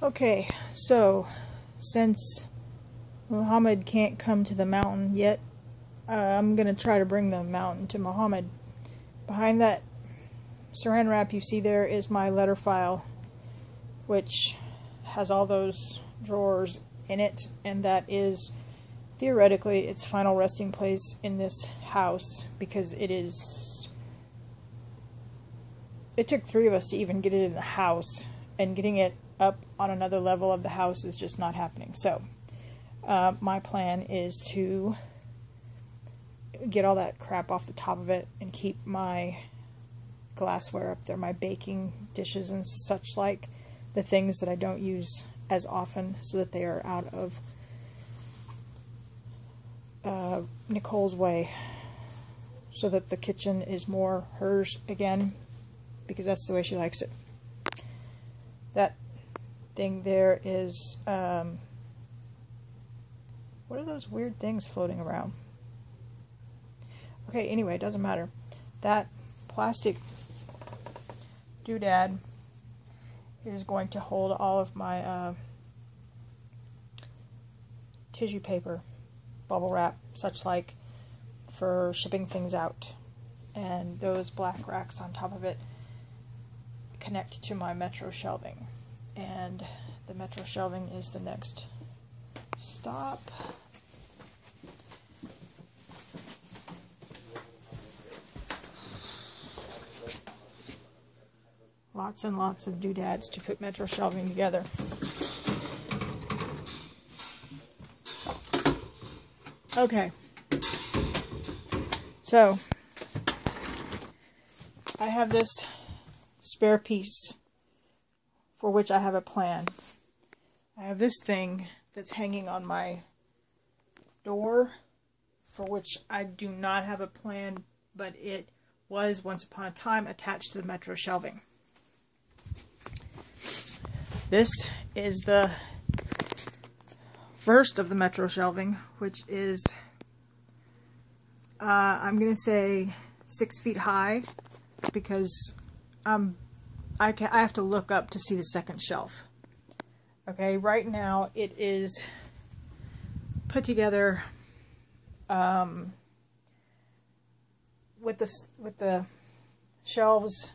Okay, so since Mohamed can't come to the mountain yet, I'm going to try to bring the mountain to Mohamed. Behind that saran wrap you see there is my letter file, which has all those drawers in it, and that is theoretically its final resting place in this house, because it took 3 of us to even get it in the house, and getting it up on another level of the house is just not happening. So my plan is to get all that crap off the top of it and keep my glassware up there, my baking dishes and such like, the things that I don't use as often, so that they are out of Nicole's way, so that the kitchen is more hers again, because that's the way she likes it. That thing there is, what are those weird things floating around? Okay, anyway, it doesn't matter. That plastic doodad is going to hold all of my tissue paper, bubble wrap, such like, for shipping things out. And those black racks on top of it connect to my Metro shelving. And the Metro shelving is the next stop. Lots and lots of doodads to put Metro shelving together. Okay. So, I have this spare piece for which I have a plan. I have this thing that's hanging on my door, for which I do not have a plan, but it was once upon a time attached to the Metro shelving. This is the first of the Metro shelving, which is, I'm going to say 6 feet high, because I have to look up to see the second shelf. Okay, right now it is put together with the shelves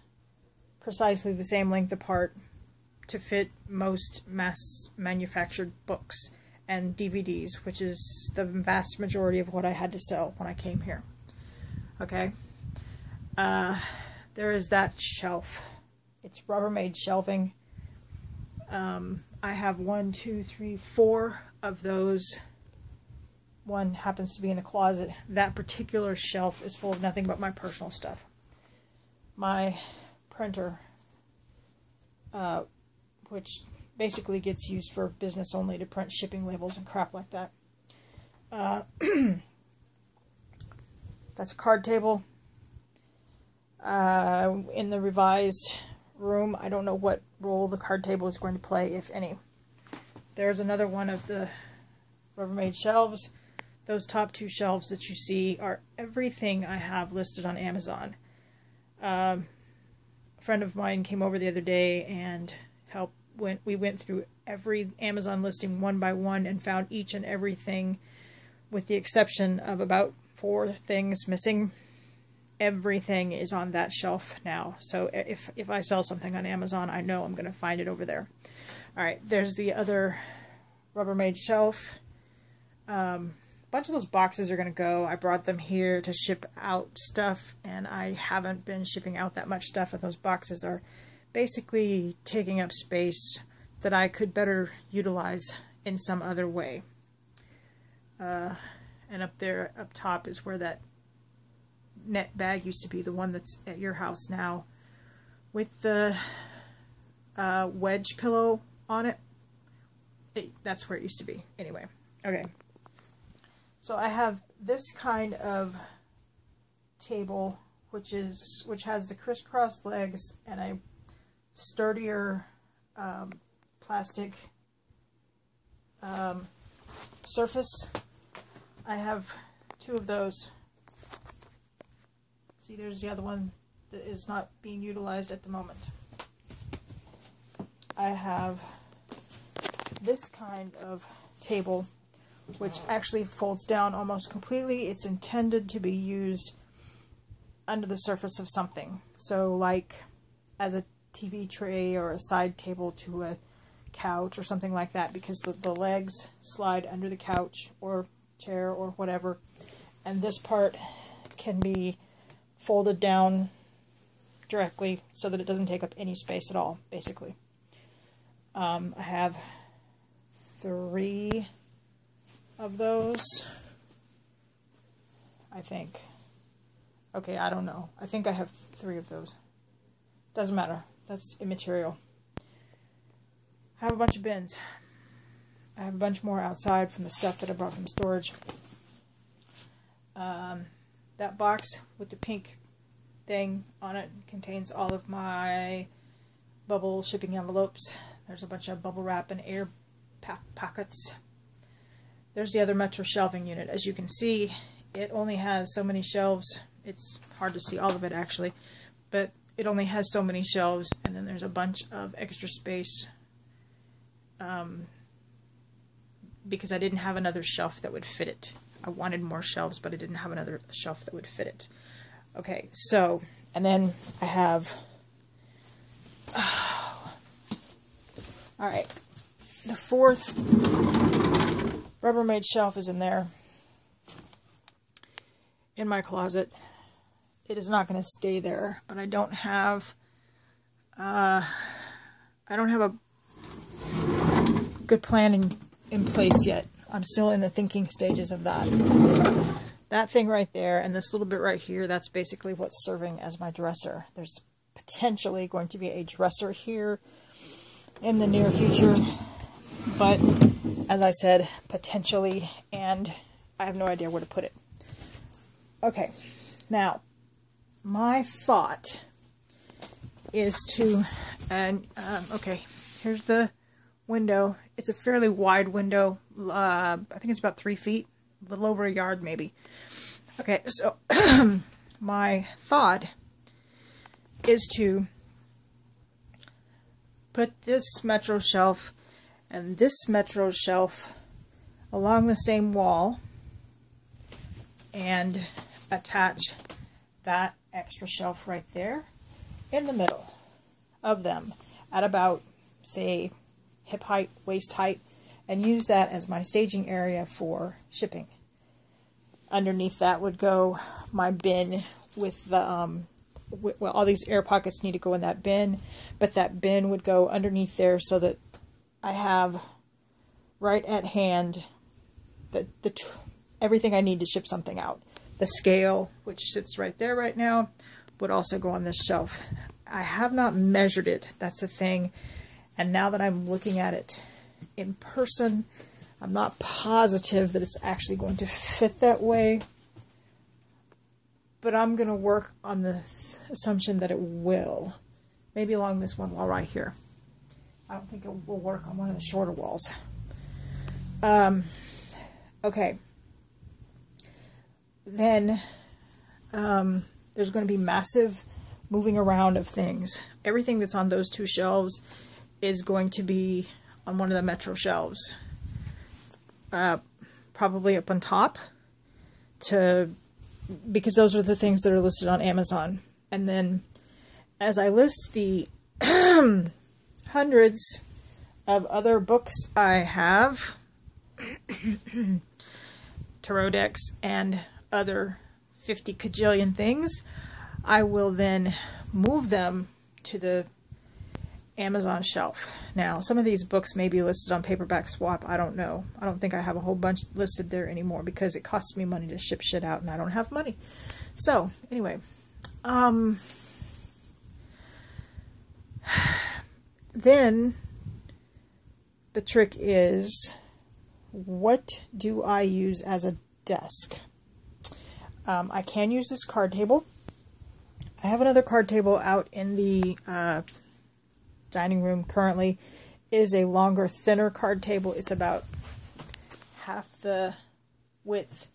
precisely the same length apart to fit most mass manufactured books and DVDs, which is the vast majority of what I had to sell when I came here. Okay, there is that shelf. It's Rubbermaid shelving. I have 1, 2, 3, 4 of those. One happens to be in the closet. That particular shelf is full of nothing but my personal stuff. My printer, which basically gets used for business only, to print shipping labels and crap like that. That's a card table. In the revised room, I don't know what role the card table is going to play, if any. There's another one of the Rubbermaid shelves. Those top 2 shelves that you see are everything I have listed on Amazon. A friend of mine came over the other day and we went through every Amazon listing one by one and found each and everything, with the exception of about 4 things missing. Everything is on that shelf now. So if I sell something on Amazon, I know I'm going to find it over there. Alright, there's the other Rubbermaid shelf. A bunch of those boxes are going to go. I brought them here to ship out stuff, and I haven't been shipping out that much stuff, and those boxes are basically taking up space that I could better utilize in some other way. And up there, up top, is where that net bag used to be, the one that's at your house now, with the wedge pillow on it. That's where it used to be. Anyway, okay. So I have this kind of table, which has the crisscross legs and a sturdier plastic surface. I have 2 of those. See, there's the other one that is not being utilized at the moment. I have this kind of table, which actually folds down almost completely. It's intended to be used under the surface of something. So like as a TV tray or a side table to a couch or something like that, because the legs slide under the couch or chair or whatever, and this part can be folded down directly so that it doesn't take up any space at all, basically. I have 3 of those, I think. Okay, I don't know. I think I have 3 of those. Doesn't matter. That's immaterial. I have a bunch of bins. I have a bunch more outside from the stuff that I brought from storage. That box with the pink thing on it contains all of my bubble shipping envelopes. There's a bunch of bubble wrap and air pockets. There's the other Metro shelving unit. As you can see, it only has so many shelves. It's hard to see all of it actually, but it only has so many shelves, and then there's a bunch of extra space because I didn't have another shelf that would fit it. I wanted more shelves, but I didn't have another shelf that would fit it. Okay, so, and then I have, alright, the 4th Rubbermaid shelf is in there, in my closet. It is not going to stay there, but I don't have a good plan in place yet. I'm still in the thinking stages of that. That thing right there and this little bit right here, that's basically what's serving as my dresser. There's potentially going to be a dresser here in the near future, but as I said, potentially, and I have no idea where to put it. Okay, now my thought is to, okay, here's the window. It's a fairly wide window. I think it's about 3 feet, a little over a yard maybe. Okay, so my thought is to put this Metro shelf and this Metro shelf along the same wall and attach that extra shelf right there in the middle of them at about, say, hip height, waist height, and use that as my staging area for shipping. Underneath that would go my bin with the, well, all these air pockets need to go in that bin, but that bin would go underneath there so that I have right at hand everything I need to ship something out. The scale, which sits right there right now, would also go on this shelf. I have not measured it, that's the thing, and now that I'm looking at it in person, I'm not positive that it's actually going to fit that way, but I'm going to work on the assumption that it will. Maybe along this one wall right here. I don't think it will work on one of the shorter walls. Okay. Then there's going to be massive moving around of things. Everything that's on those 2 shelves is going to be on one of the Metro shelves. Probably up on top, because those are the things that are listed on Amazon. And then as I list the hundreds of other books I have, tarot decks, and other 50 kajillion things, I will then move them to the Amazon shelf. Now, some of these books may be listed on Paperback Swap. I don't know. I don't think I have a whole bunch listed there anymore because it costs me money to ship shit out and I don't have money. So, anyway. Then, the trick is, what do I use as a desk? I can use this card table. I have another card table out in the dining room currently. It is a longer, thinner card table. It's about half the width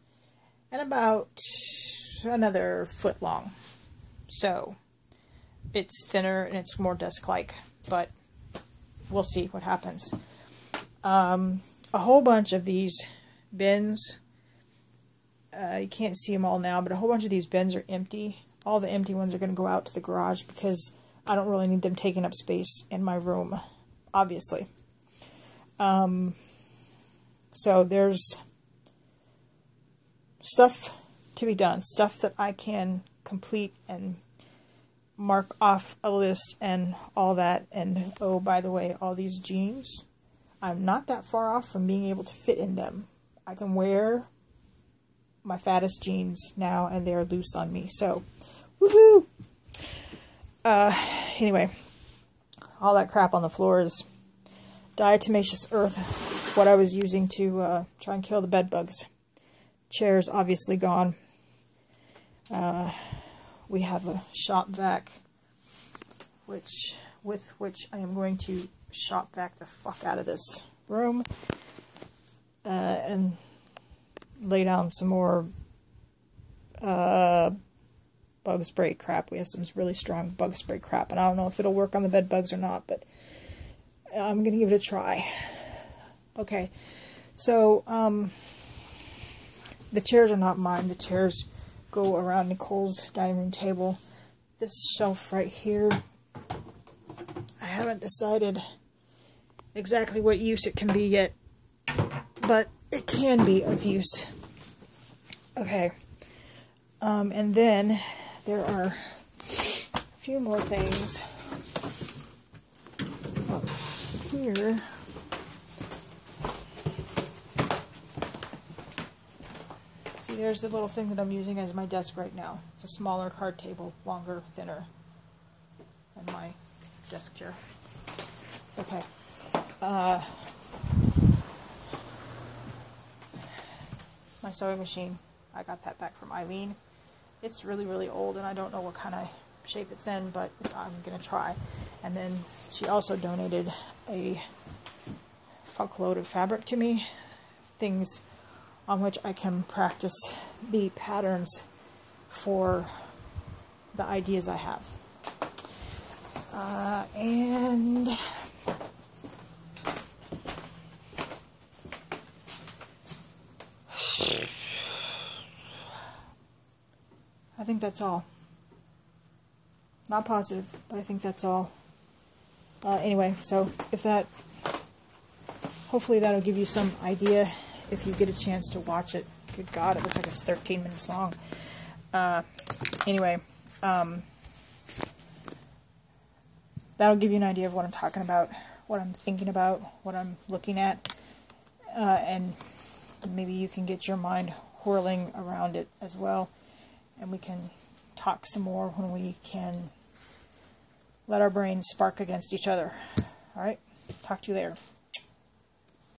and about another foot long. So it's thinner and it's more desk-like, but we'll see what happens. A whole bunch of these bins, you can't see them all now, but a whole bunch of these bins are empty. All the empty ones are going to go out to the garage because I don't really need them taking up space in my room, obviously. So there's stuff to be done, stuff that I can complete and mark off a list and all that. And oh, by the way, all these jeans, I'm not that far off from being able to fit in them. I can wear my fattest jeans now and they're loose on me, so woohoo! Anyway, all that crap on the floor is diatomaceous earth, what I was using to try and kill the bed bugs. Chair's obviously gone. We have a shop vac, with which I am going to shop vac the fuck out of this room, and lay down some more bug spray crap. We have some really strong bug spray crap, and I don't know if it'll work on the bed bugs or not, but I'm gonna give it a try. Okay, so the chairs are not mine. The chairs go around Nicole's dining room table. This shelf right here, I haven't decided exactly what use it can be yet, but it can be of use. Okay, and then there are a few more things up here. See, there's the little thing that I'm using as my desk right now. It's a smaller card table, longer, thinner than my desk chair. Okay. My sewing machine, I got that back from Eileen. It's really, really old, and I don't know what kind of shape it's in, but I'm going to try. And then she also donated a fuckload of fabric to me, things on which I can practice the patterns for the ideas I have. And I think that's all. Not positive, but I think that's all. Anyway, so if that, hopefully that'll give you some idea if you get a chance to watch it. Good God, it looks like it's 13 minutes long. Anyway, that'll give you an idea of what I'm talking about, what I'm thinking about, what I'm looking at, and maybe you can get your mind whirling around it as well, and we can talk some more when we can let our brains spark against each other. Alright, talk to you later.